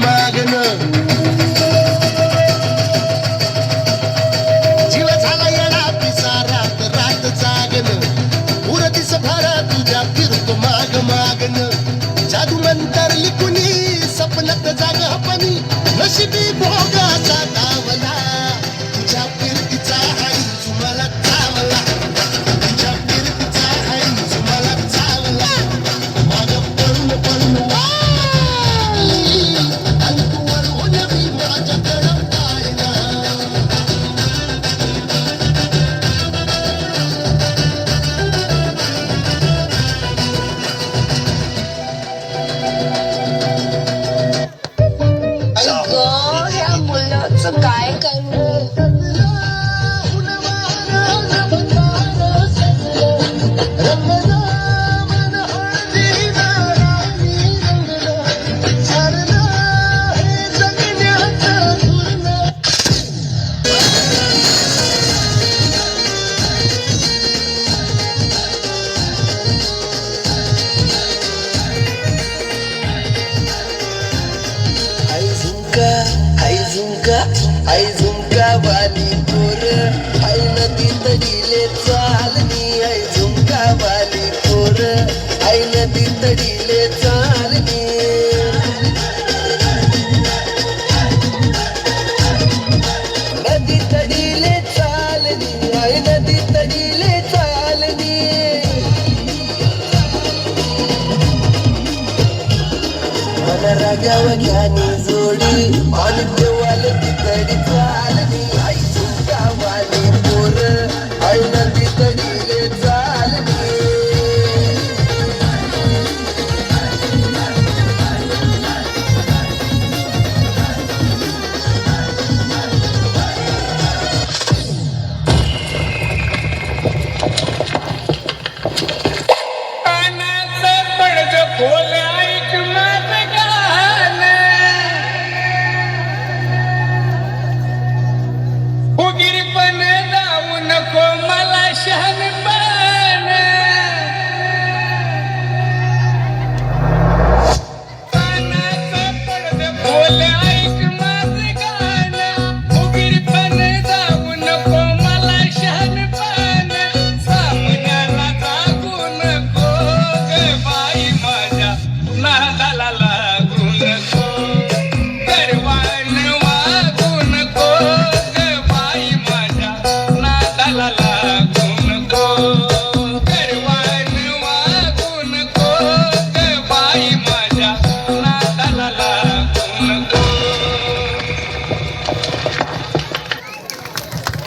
मागन जीव झाला येणार पिसा रात रात जागन उरतीस भरा तुझ्या फिरतो माग मागन जादू मंतर लिकुनी सपनात जाग हपनी नशिबी भोगाचा दावला तुझ्या फिरतीचा हाई तुम्हाला चावला तुझ्या फिरतीचा हाई तुम्हाला चावला माग पळून पळून आणि तू वळून मी माझ्याकडं पाहिला अगं ह्या मुलाचं काय करू आई झुमका वाली पोर आई नदी तडीले चालनी आई झुमका वाली पोर आई नदी तडीले चालनी नदी तडीले चालनी आई नदी तडीले चालनी मन रागाव घ्यानी जोडी आणि देवाल ती तडी